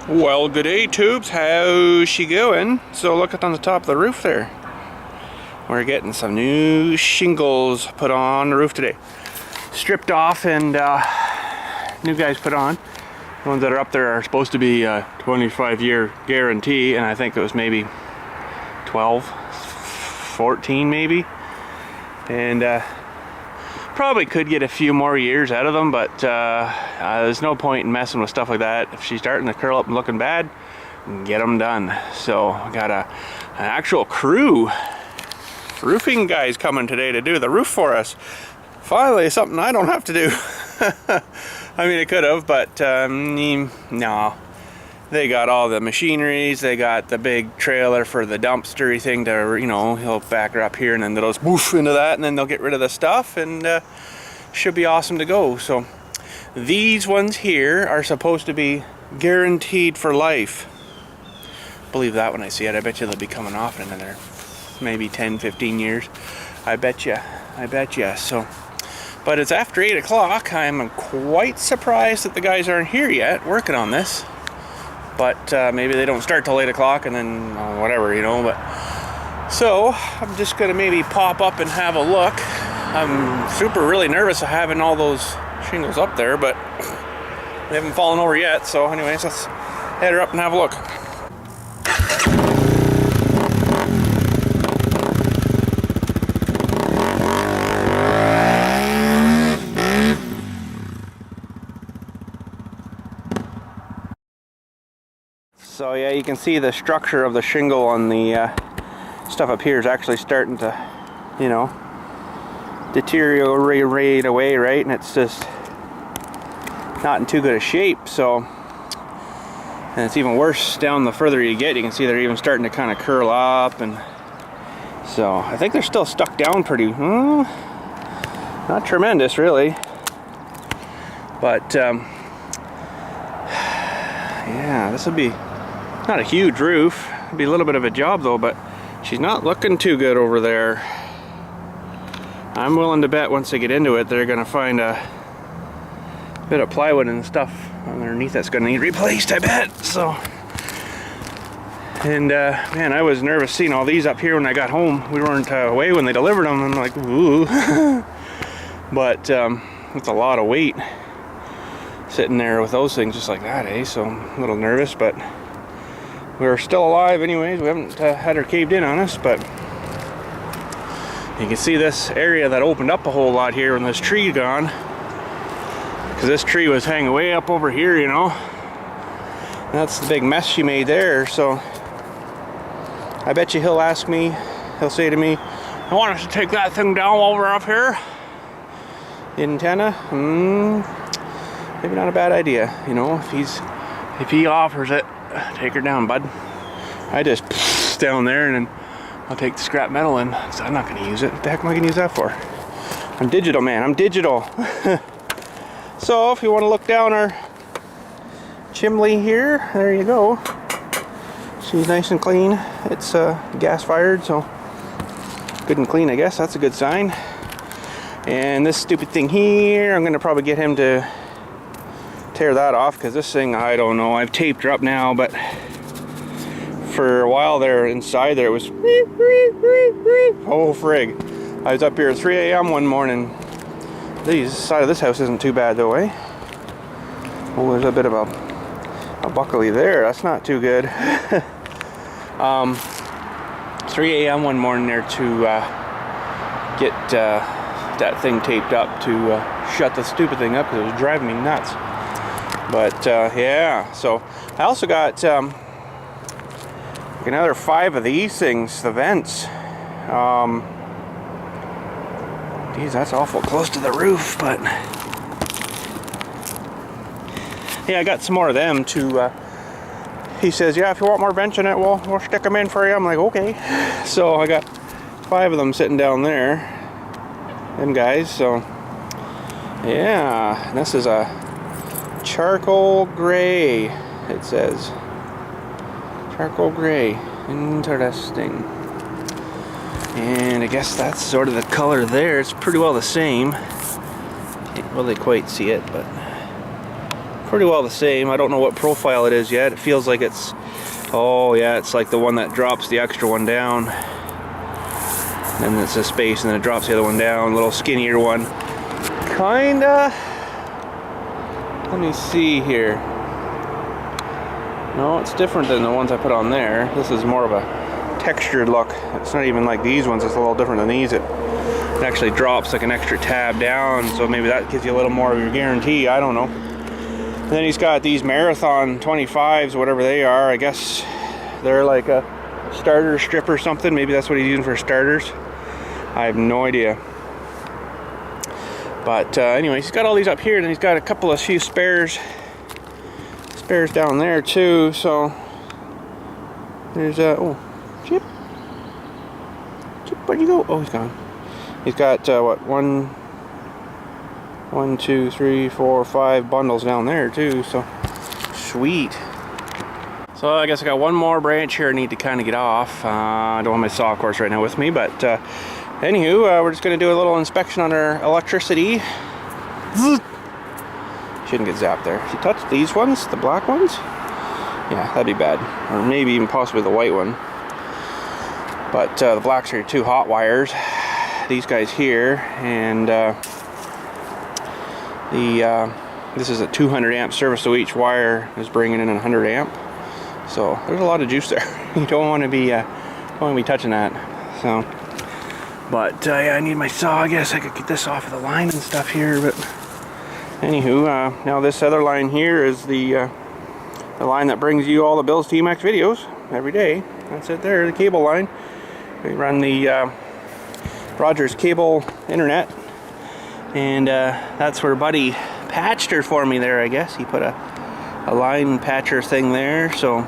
Well, good day, tubes. How's she going? So look up on the top of the roof there. We're getting some new shingles put on the roof today. Stripped off and new guys put on. The ones that are up there are supposed to be a 25-year guarantee, and I think it was maybe 12, 14 maybe. And probably could get a few more years out of them, but there's no point in messing with stuff like that. If she's starting to curl up and looking bad, get them done. So I got an actual crew roofing guys coming today to do the roof for us. Finally, something I don't have to do. I mean, I could have, but no. They got all the machineries. They got the big trailer for the dumpstery thing to, you know, he'll back her up here and then they'll just woof into that, and then they'll get rid of the stuff, and should be awesome to go. So these ones here are supposed to be guaranteed for life. Believe that when I see it. I bet you they'll be coming off in another maybe 10, 15 years. I bet you. So, but it's after 8 o'clock. I'm quite surprised that the guys aren't here yet working on this. But maybe they don't start till 8 o'clock and then whatever, you know. But so I'm just gonna maybe pop up and have a look. I'm really nervous of having all those shingles up there, but they haven't fallen over yet. So anyways, let's head her up and have a look. So yeah, you can see the structure of the shingle on the stuff up here is actually starting to, you know, deteriorate away, right? And it's just not in too good a shape. So, and it's even worse down the further you get. You can see they're even starting to kind of curl up, and so I think they're still stuck down pretty, not tremendous really, but yeah, this will be not a huge roof. It'll be a little bit of a job though, but she's not looking too good over there. I'm willing to bet once they get into it, they're gonna find a bit of plywood and stuff underneath that's gonna need replaced, I bet. So, and man, I was nervous seeing all these up here when I got home. We weren't away when they delivered them. I'm like, ooh. But it's a lot of weight sitting there with those things just like that, eh? So I'm a little nervous, but we're still alive anyways. We haven't had her caved in on us, but you can see this area that opened up a whole lot here when this tree gone, because this tree was hanging way up over here, you know. And that's the big mess she made there. So I bet you he'll say to me, I want us to take that thing down while we're up here. The antenna, maybe not a bad idea, you know. If he offers it, take her down, bud. I just down there, and then I'll take the scrap metal in. So I'm not going to use it. What the heck am I going to use that for? I'm digital, man. I'm digital. So if you want to look down our chimney here, there you go. She's nice and clean. It's gas fired, so good and clean, I guess. That's a good sign. And this stupid thing here, I'm going to probably get him to tear that off, because this thing, I don't know, I've taped her up now, but for a while there inside there it was oh frig. I was up here at 3 a.m. one morning. This side of this house isn't too bad though, eh? Oh, there's a bit of a buckly there. That's not too good. 3 a.m. one morning there to get that thing taped up to shut the stupid thing up, because it was driving me nuts. But yeah, so I also got another 5 of these things, the vents. Geez, that's awful close to the roof, but yeah, I got some more of them to. He says, yeah, if you want more vents in it, we'll stick them in for you. I'm like, okay. So I got 5 of them sitting down there, them guys. So yeah, this is a charcoal gray, it says. Charcoal gray. Interesting. And I guess that's sort of the color there. It's pretty well the same. Can't really quite see it, but pretty well the same. I don't know what profile it is yet. It feels like it's, oh yeah, it's like the one that drops the extra one down. And then it's a space and then it drops the other one down, a little skinnier one. Kinda, let me see here. No, it's different than the ones I put on there. This is more of a textured look. It's not even like these ones, it's a little different than these. It actually drops like an extra tab down, so maybe that gives you a little more of your guarantee, I don't know. And then he's got these Marathon 25s, whatever they are. I guess they're like a starter strip or something. Maybe that's what he's using for starters. I have no idea. But anyways, he's got all these up here, and then he's got a couple of few spares down there too. So there's oh, Chip, where'd you go? Oh, he's gone. He's got what, one, two, three, four, 5 bundles down there too. So sweet. So I guess I got one more branch here I need to kind of get off. I don't have my saw, of course, right now with me, but anywho, we're just going to do a little inspection on our electricity. Shouldn't get zapped there. If you touch these ones, the black ones, yeah, that'd be bad. Or maybe even possibly the white one. But the blacks are 2 hot wires. These guys here, and this is a 200 amp service, so each wire is bringing in 100 amp. So there's a lot of juice there. You don't want to be touching that. So, but yeah, I need my saw. I guess I could get this off of the line and stuff here. But anywho, now this other line here is the line that brings you all the BILLSTMAXX videos every day. That's it there, the cable line. We run the Rogers cable internet, and that's where Buddy patched her for me there. I guess he put a line patcher thing there, so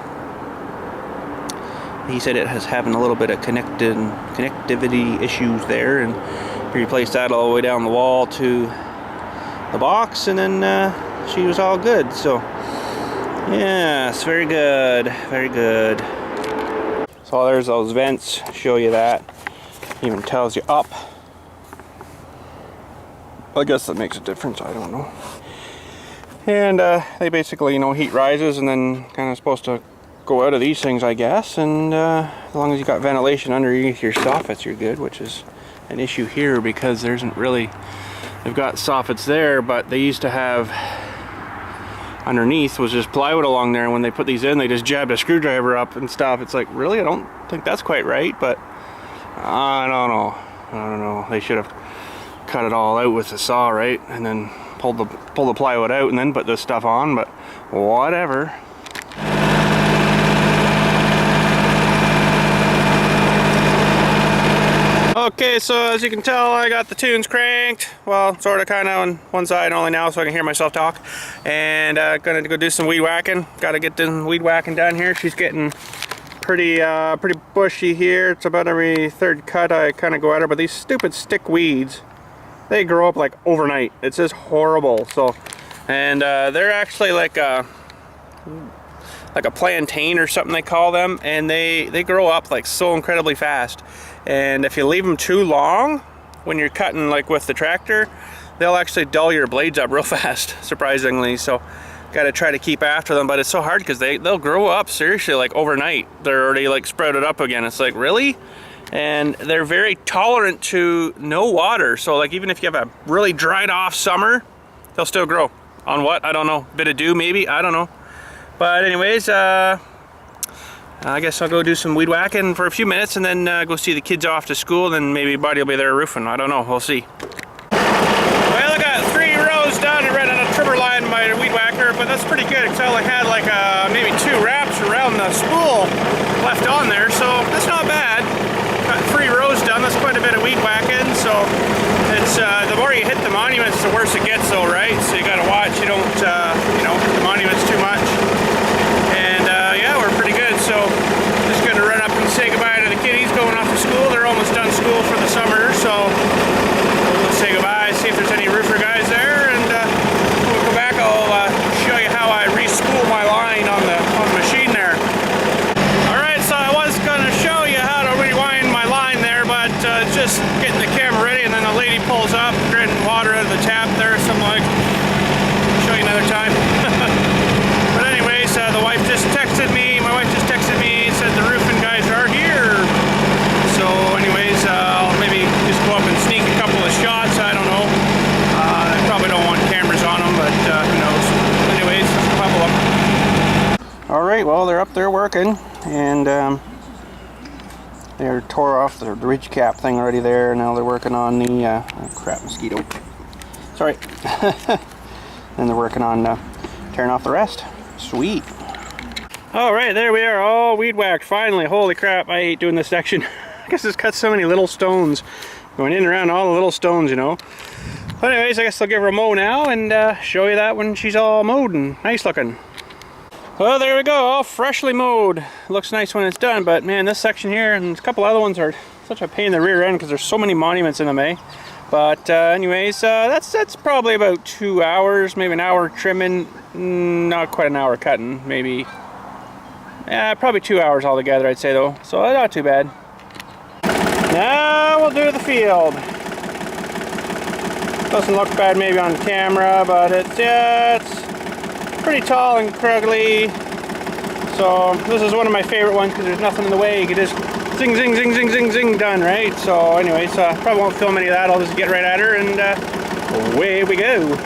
he said it has having a little bit of connectivity issues there, and he replaced that all the way down the wall to the box, and then she was all good. So yes, very good, very good. So there's those vents, show you that. Even tells you up. I guess that makes a difference, I don't know. And they basically, you know, heat rises and then kind of supposed to go out of these things, I guess. And as long as you got ventilation underneath your soffits, you're good, which is an issue here because there isn't really, they've got soffits there, but they used to have underneath was just plywood along there, and when they put these in, they just jabbed a screwdriver up and stuff. It's like, really? I don't think that's quite right, but I don't know. They should have cut it all out with the saw, right? And then pull the plywood out and then put this stuff on, but whatever. Okay, so as you can tell, I got the tunes cranked. Well, sort of, kind of on one side only now, so I can hear myself talk. And gonna go do some weed whacking. Got to get the weed whacking done here. She's getting pretty bushy here. It's about every 3rd cut I kind of go at her, but these stupid stick weeds, they grow up like overnight. It's just horrible. So, and they're actually like a plantain or something they call them, and they grow up like so incredibly fast. And if you leave them too long when you're cutting like with the tractor, they'll actually dull your blades up real fast, surprisingly. So got to try to keep after them, but it's so hard because they'll grow up seriously like overnight. They're already like sprouted up again. It's like, really? And they're very tolerant to no water. So like even if you have a really dried off summer, they'll still grow. On what? I don't know. Bit of dew maybe? I don't know. But anyways, I guess I'll go do some weed whacking for a few minutes and then go see the kids off to school. Then maybe Buddy will be there roofing. I don't know. We'll see. Well, I got 3 rows done and ran on a trimmer line by the weed whacker, but that's pretty good because I only had like maybe 2 wraps around the spool left on there, so that's not bad. Got 3 rows done. That's quite a bit of weed whacking. So it's the more you hit the monuments, the worse it gets, though, right? So you got to watch you don't you know, hit the monuments too much. And yeah, we're pretty good. So just gonna run up and say goodbye to the kiddies going off to school. They're almost done school for the summer, so we'll say goodbye, see if there's any roofer guys there, and when we come back I'll show you how I re-spool my line on the machine there. Alright, so I was gonna show you how to rewind my line there, but just getting the camera ready, and then the lady pulls up, drinking water out of the tap there, so I'm like, Alright, well, they're up there working, and they tore off the ridge cap thing already there. Now they're working on the, oh crap, mosquito. Sorry. And they're working on tearing off the rest. Sweet. Alright, there we are, all weed whacked, finally. Holy crap, I hate doing this section. I guess it's cut so many little stones. Going in and around all the little stones, you know. But anyways, I guess I'll give her a mow now and show you that when she's all mowed and nice looking. Well, there we go, all freshly mowed. Looks nice when it's done, but man, this section here and a couple other ones are such a pain in the rear end because there's so many monuments in them, eh? But anyways, that's probably about 2 hours, maybe an hour trimming, not quite an hour cutting, maybe. Yeah, probably 2 hours altogether, I'd say though. So not too bad. Now we'll do the field. Doesn't look bad maybe on camera, but it's pretty tall and cruggly. So this is one of my favorite ones because there's nothing in the way. You can just zing, zing, zing, zing, zing, zing, done, right? So anyways, probably won't film any of that. I'll just get right at her and away we go.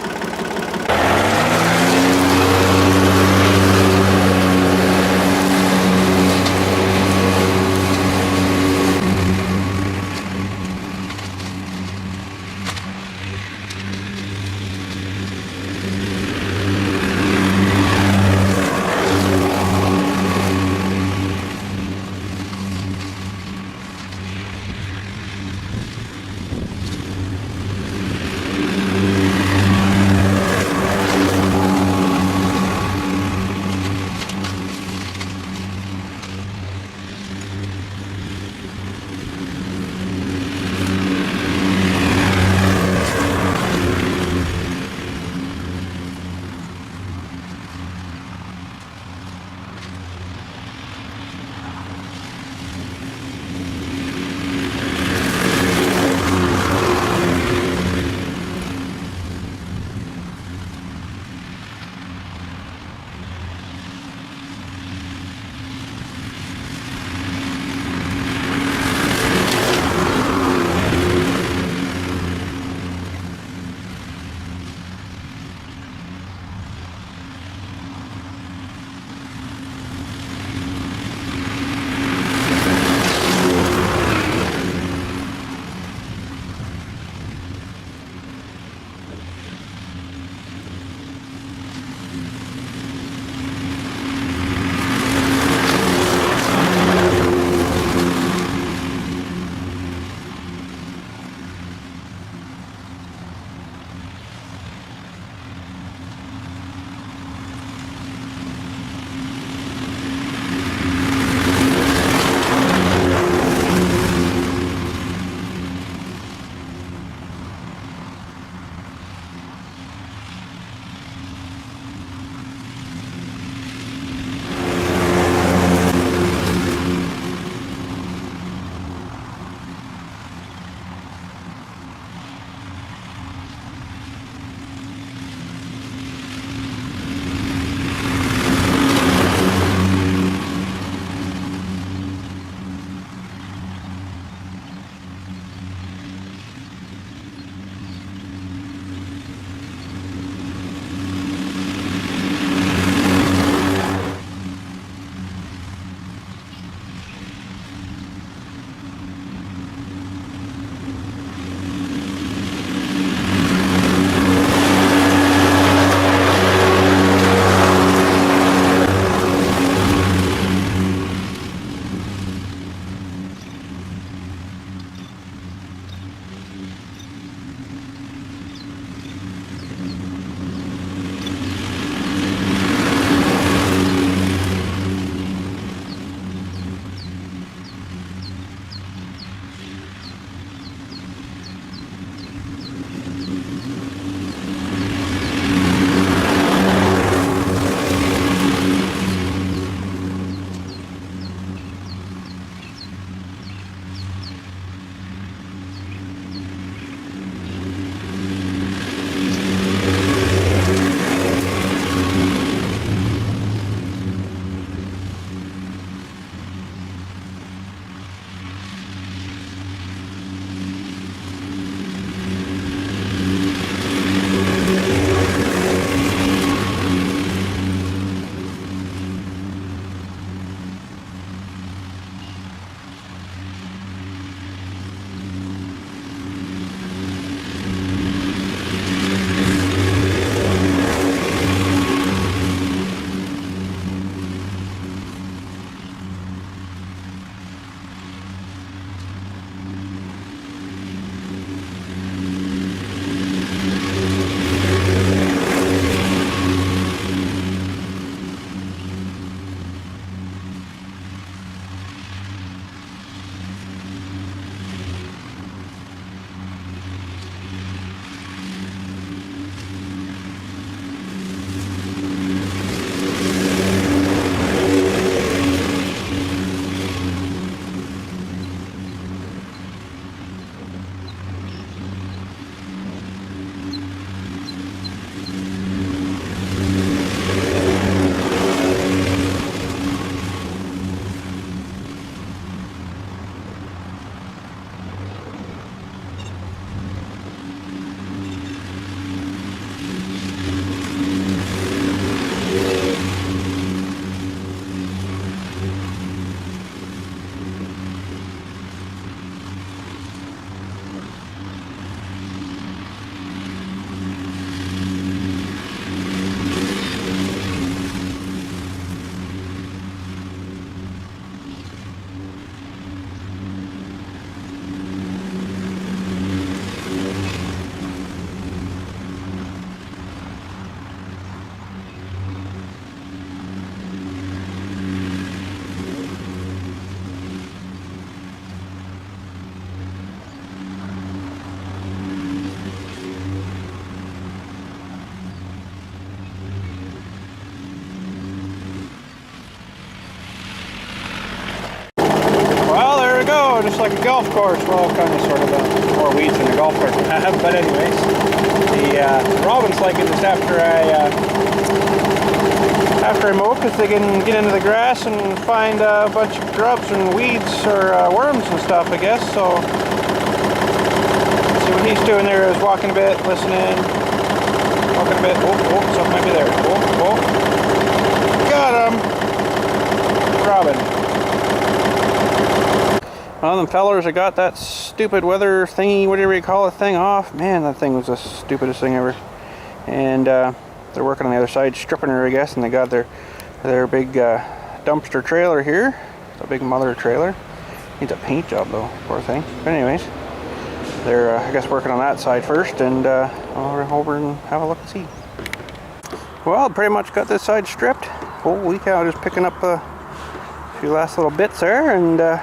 just like a golf course. Well, kind of sort of more weeds than a golf course would have. But anyways, the robins like it just after I mow, because they can get into the grass and find a bunch of grubs and weeds or worms and stuff, I guess. So see what he's doing there is walking a bit, listening, walking a bit. Oh, something might be there. Oh, got him, robin. Well, them fellers have got that stupid weather thingy, whatever you call it, thing off. Man, that thing was the stupidest thing ever. And they're working on the other side, stripping her, I guess, and they got their big dumpster trailer here. The big mother trailer. Needs a paint job though, poor thing. But anyways, they're I guess working on that side first, and I'll run over and have a look and see. Well, pretty much got this side stripped. Holy cow, just picking up a few last little bits there, and I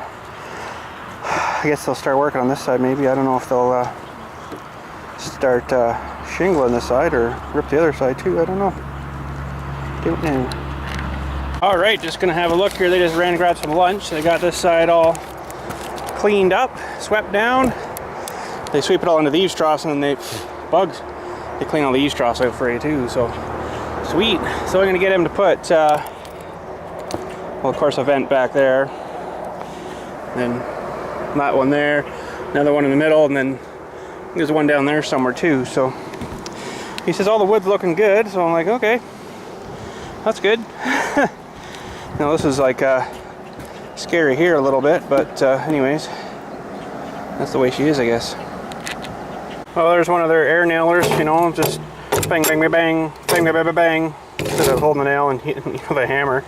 guess they'll start working on this side maybe. I don't know if they'll start shingling this side or rip the other side too. I don't know. Don't know. Alright, just gonna have a look here. They just ran and grabbed some lunch. They got this side all cleaned up, swept down. They sweep it all into the eaves troughs, and then bugs. They clean all the eaves troughs out for you too, so sweet. So I'm gonna get him to put well, of course, a vent back there. Then that one there, another one in the middle, and then there's one down there somewhere too. So he says all the wood's looking good, so I'm like, okay, that's good. Now this is like scary here a little bit, but anyways, that's the way she is, I guess. Well, there's one of their air nailers, you know, just bang, bang, bang, bang, bang, bang, bang, bang, instead of holding the nail and hitting with a hammer.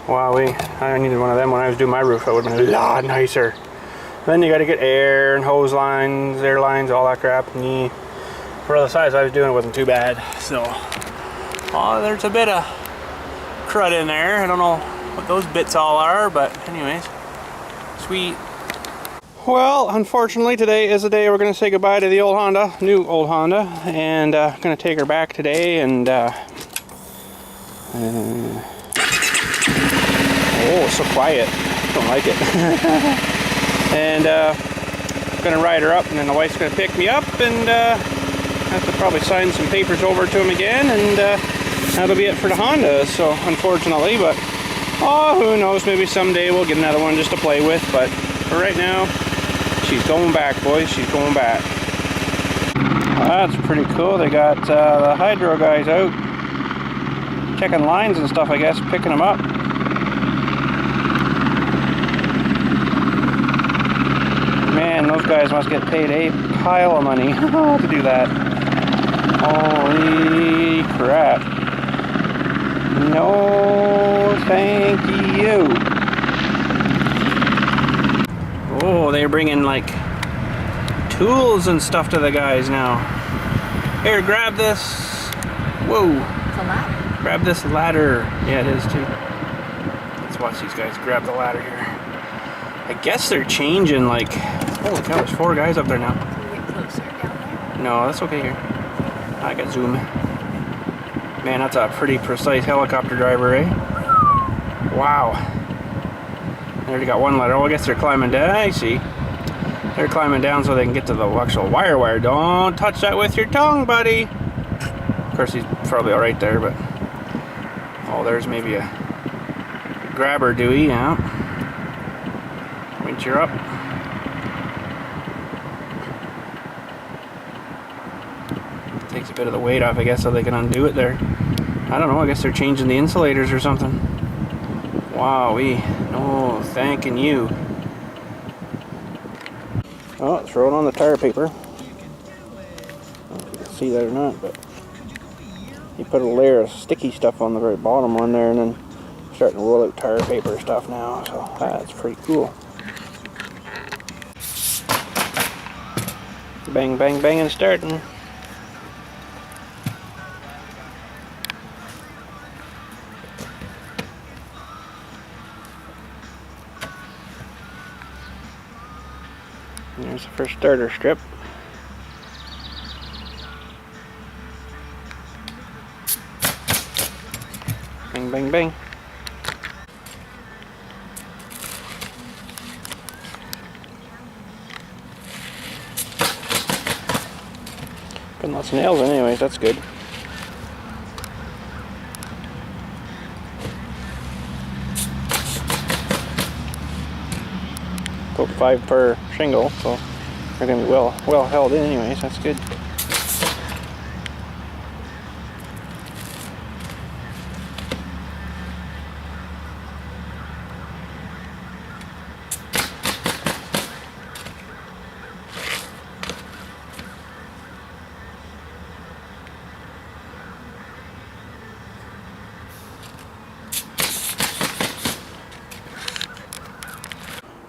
Wowee, I needed one of them when I was doing my roof. That would have been a lot nicer. Then you got to get air and hose lines, air lines, all that crap. And for the size I was doing, it wasn't too bad. So, oh, there's a bit of crud in there. I don't know what those bits all are, but anyways, sweet. Well, unfortunately, today is the day we're going to say goodbye to the old Honda, new old Honda, and going to take her back today. And oh, it's so quiet. Don't like it. And gonna ride her up, and then the wife's gonna pick me up, and have to probably sign some papers over to him again, and that'll be it for the Honda. So unfortunately, but oh, who knows, maybe someday we'll get another one just to play with. But for right now, she's going back, boys. She's going back. That's pretty cool. They got the hydro guys out checking lines and stuff, I guess, picking them up. Man, those guys must get paid a pile of money to do that. Holy crap. No, thank you. Oh, they're bringing like tools and stuff to the guys now. Here, grab this. Whoa. It's a ladder. Grab this ladder. Yeah, it is too. Let's watch these guys grab the ladder here. I guess they're changing, like, holy cow, there's 4 guys up there now. Can we get closer down there? No, that's okay here. I got zoom. Man, that's a pretty precise helicopter driver, eh? Wow. They already got one ladder. Oh, I guess they're climbing down. I see. They're climbing down so they can get to the actual wire. Don't touch that with your tongue, buddy. Of course, he's probably all right there, but oh, there's maybe a grabber, Dewey. Yeah. Winch her up. Takes a bit of the weight off, I guess, so they can undo it there. I don't know. I guess they're changing the insulators or something. Wowee. No, thanking you. Oh, it's rolling on the tire paper. I don't know if you can see that or not, but you put a layer of sticky stuff on the very bottom one there, and then starting to roll out tire paper stuff now, so that's pretty cool. Bang, bang, bang, and starting. There's the first starter strip. Bang, bang, bang. Putting lots of nails in anyways, that's good. Put 5 per shingle, so they're gonna be well held in anyways, that's good.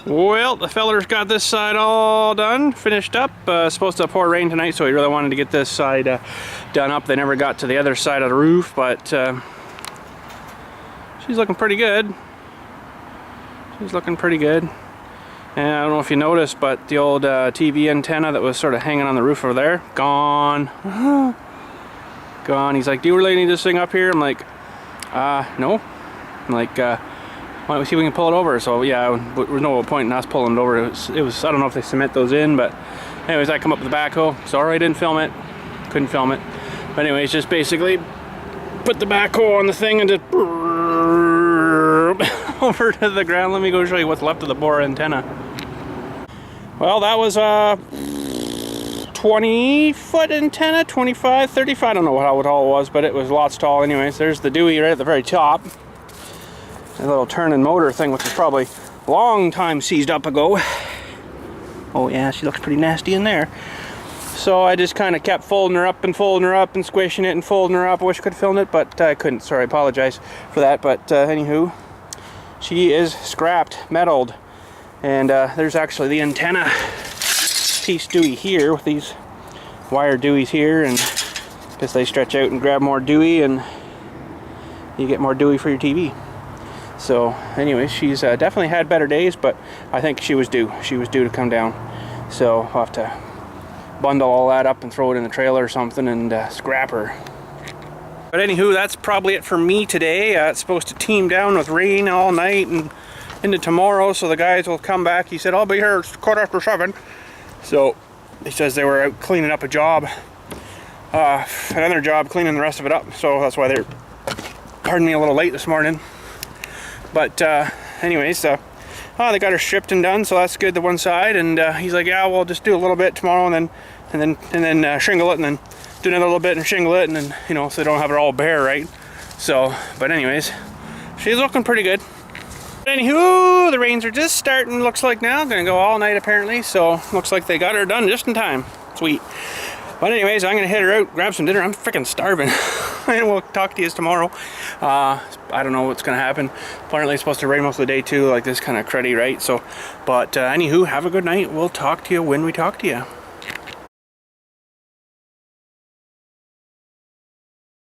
Well, the feller's got this side all done, finished up. Supposed to pour rain tonight, so he really wanted to get this side done up. They never got to the other side of the roof, but she's looking pretty good. She's looking pretty good. And I don't know if you noticed, but the old TV antenna that was sort of hanging on the roof over there, gone. Gone. He's like, do you really need this thing up here? I'm like, no. I'm like, why don't we see if we can pull it over? So yeah, there was no point in us pulling it over. It was I don't know if they cement those in, but anyways, I come up with the backhoe. Sorry I didn't film it. Couldn't film it. But anyways, just basically put the backhoe on the thing and just over to the ground. Let me go show you what's left of the bore antenna. Well, that was a 20-foot antenna, 25, 35. I don't know how tall it was, but it was lots tall anyways. There's the Dewey right at the very top. A little turning motor thing, which was probably a long time seized up ago. Oh yeah, she looks pretty nasty in there. So I just kind of kept folding her up and squishing it and folding her up. I wish I could have filmed it, but I couldn't. Sorry, I apologize for that. But anywho, she is scrapped, metaled. And there's actually the antenna piece Dewey here with these wire Deweys here, and because they stretch out and grab more Dewey and you get more Dewey for your TV. So anyways, she's definitely had better days, but I think she was due. She was due to come down. So I'll have to bundle all that up and throw it in the trailer or something and scrap her. But anywho, that's probably it for me today. It's supposed to team down with rain all night and into tomorrow, so the guys will come back. He said, I'll be here, it's 7:15. So he says they were out cleaning up a job. Another job, cleaning the rest of it up. So that's why they're, pardon me, a little late this morning. But anyways, they got her stripped and done, so that's good, the one side. And he's like, yeah, we'll just do a little bit tomorrow and then shingle it, and then do another little bit and shingle it, and then, you know, so they don't have it all bare, right? So, but anyways, she's looking pretty good. But anywho, the rains are just starting, looks like now. Gonna go all night apparently, so looks like they got her done just in time. Sweet. But anyways, I'm gonna hit her out, grab some dinner. I'm freaking starving. And we'll talk to you tomorrow. I don't know what's gonna happen. Apparently it's supposed to rain most of the day too, like this kind of cruddy, right? So, but anywho, have a good night. We'll talk to you when we talk to you.